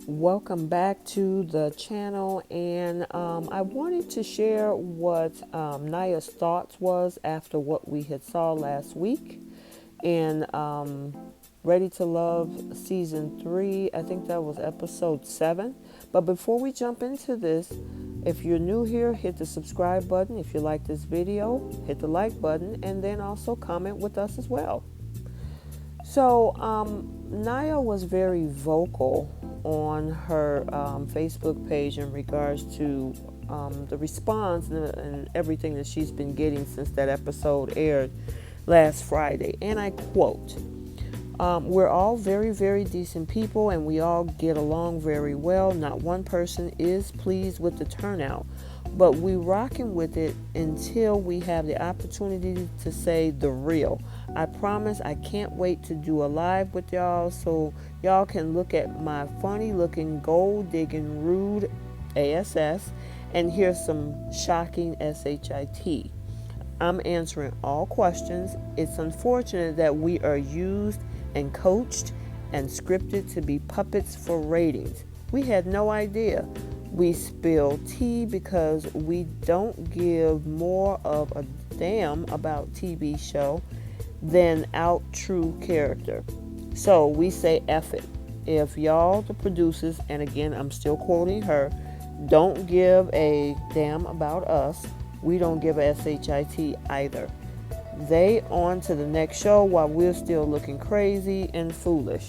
Welcome back to the channel, and I wanted to share what Naya's thoughts was after what we had saw last week in Ready to Love Season 3. I think that was episode 7. But before we jump into this, if you're new here, hit the subscribe button. If you like this video, hit the like button, and then also comment with us as well. So, Naya was very vocal on her Facebook page in regards to the response and everything that she's been getting since that episode aired last Friday. And I quote, we're all very, very decent people and we all get along very well. Not one person is pleased with the turnout, but we rocking with it until we have the opportunity to say the real. I promise I can't wait to do a live with y'all so y'all can look at my funny looking gold digging rude ASS and hear some shocking SHIT. I'm answering all questions. It's unfortunate that we are used and coached and scripted to be puppets for ratings. We had no idea. We spill tea because we don't give more of a damn about TV show than out true character. So we say F it. If y'all, the producers, and again I'm still quoting her, don't give a damn about us, we don't give a SHIT either. They on to the next show while we're still looking crazy and foolish.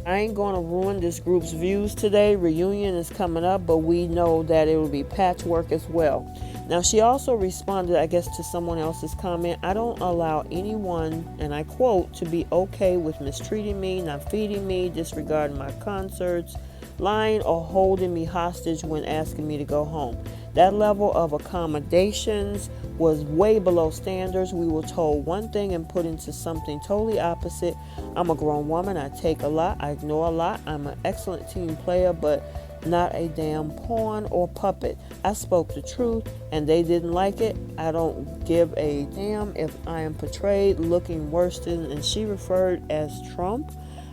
I ain't going to ruin this group's views today. Reunion is coming up, but we know that it will be patchwork as well. Now, she also responded, I guess, to someone else's comment. I don't allow anyone, and I quote, to be okay with mistreating me, not feeding me, disregarding my concerts, lying, or holding me hostage when asking me to go home. That level of accommodations was way below standards. We were told one thing and put into something totally opposite. I'm a grown woman. I take a lot. I ignore a lot. I'm an excellent team player, but not a damn pawn or puppet. I spoke the truth and they didn't like it. I don't give a damn if I am portrayed looking worse than, and she referred as Trump.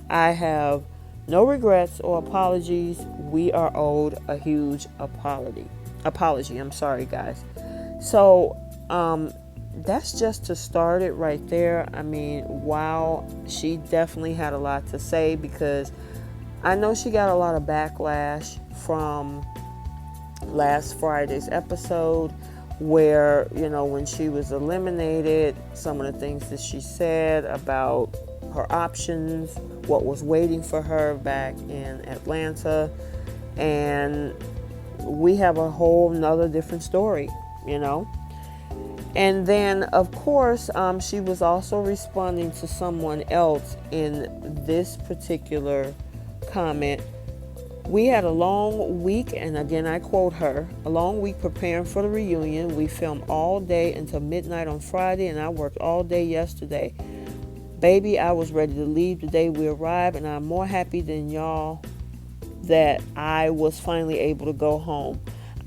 I have no regrets or apologies. We are owed a huge apology. I'm sorry, guys. So, that's just to start it right there. I mean, wow, she definitely had a lot to say because I know she got a lot of backlash from last Friday's episode where, when she was eliminated, some of the things that she said about her options, what was waiting for her back in Atlanta, and we have a whole nother different story. And then, of course, she was also responding to someone else in this particular comment. We had a long week, and again, I quote her, a long week preparing for the reunion. We filmed all day until midnight on Friday, and I worked all day yesterday. Baby, I was ready to leave the day we arrived, and I'm more happy than y'all that I was finally able to go home.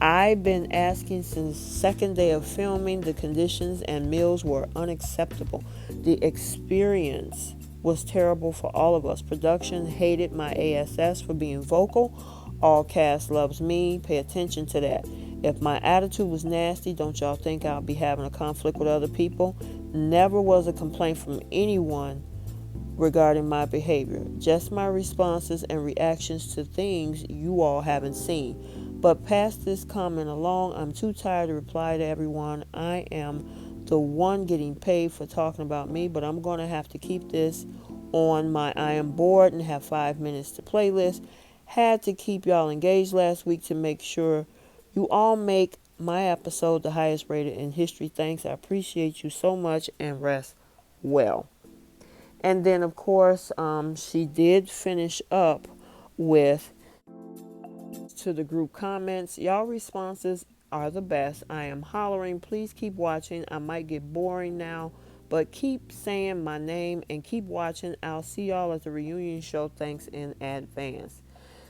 I've been asking since second day of filming. The conditions and meals were unacceptable. The experience was terrible for all of us. Production hated my ASS for being vocal. All cast loves me. Pay attention to that. If my attitude was nasty, don't y'all think I'll be having a conflict with other people? Never was a complaint from anyone regarding my behavior. Just my responses and reactions to things you all haven't seen. But pass this comment along. I'm too tired to reply to everyone. I am the one getting paid for talking about me, but I'm going to have to keep this on my I am bored and have 5 minutes to playlist. Had to keep y'all engaged last week to make sure you all make my episode the highest rated in history. Thanks. I appreciate you so much and rest well. And then, of course, she did finish up with to the group comments. Y'all responses are the best. I am hollering. Please keep watching. I might get boring now, but keep saying my name and keep watching. I'll see y'all at the reunion show. Thanks in advance.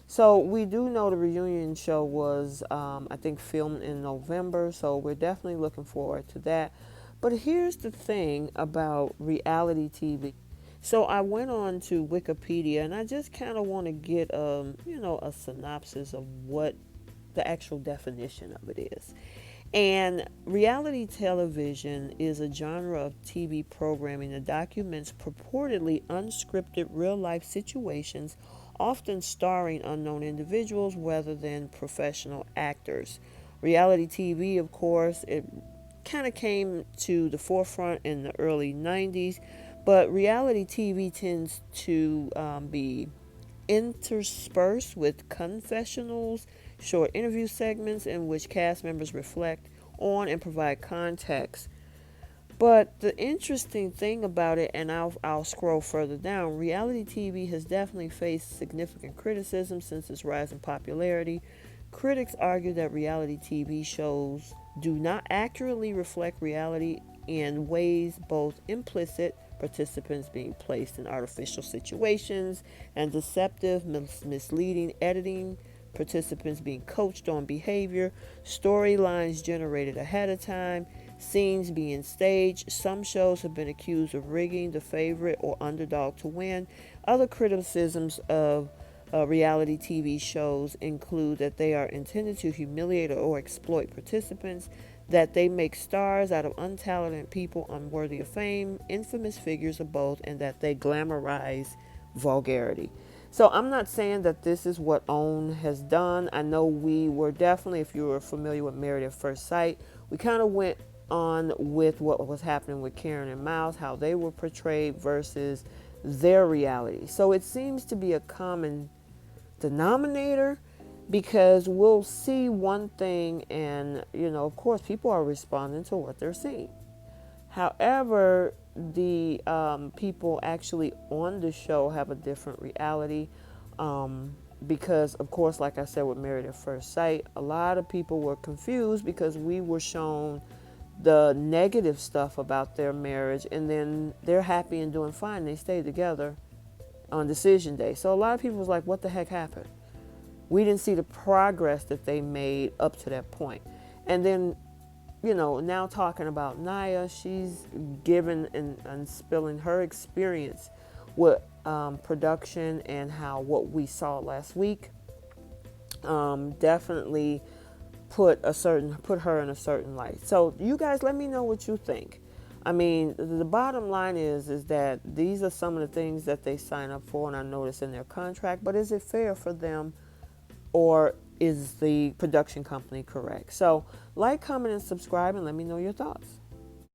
So we do know the reunion show was, I think, filmed in November. So we're definitely looking forward to that. But here's the thing about reality TV. So I went on to Wikipedia, and I just kind of want to get a synopsis of what the actual definition of it is. And reality television is a genre of TV programming that documents purportedly unscripted real life situations, often starring unknown individuals rather than professional actors. Reality TV, of course, it kind of came to the forefront in the early 90s, but reality TV tends to be interspersed with confessionals, short interview segments in which cast members reflect on and provide context. But the interesting thing about it, and I'll scroll further down, reality TV has definitely faced significant criticism since its rise in popularity. Critics argue that reality TV shows do not accurately reflect reality in ways both implicit, participants being placed in artificial situations, and deceptive, misleading editing, participants being coached on behavior, storylines generated ahead of time, scenes being staged. Some shows have been accused of rigging the favorite or underdog to win. Other criticisms of reality TV shows include that they are intended to humiliate or exploit participants, that they make stars out of untalented people unworthy of fame, infamous figures of both, and that they glamorize vulgarity. So I'm not saying that this is what OWN has done. I know we were definitely, if you were familiar with Married at First Sight, we kind of went on with what was happening with Karen and Miles, how they were portrayed versus their reality. So it seems to be a common denominator, because we'll see one thing and of course people are responding to what they're seeing. However, the people actually on the show have a different reality, because of course, like I said with Married at First Sight, a lot of people were confused because we were shown the negative stuff about their marriage, and then they're happy and doing fine, they stay together on decision day. So a lot of people was like, what the heck happened? We didn't see the progress that they made up to that point. And then, now talking about Nyya, she's given and spilling her experience with production, and how what we saw last week definitely put her in a certain light. So you guys, let me know what you think. I mean, the bottom line is that these are some of the things that they sign up for, and I notice in their contract. But is it fair for them, or is the production company correct? So, like, comment, and subscribe, and let me know your thoughts.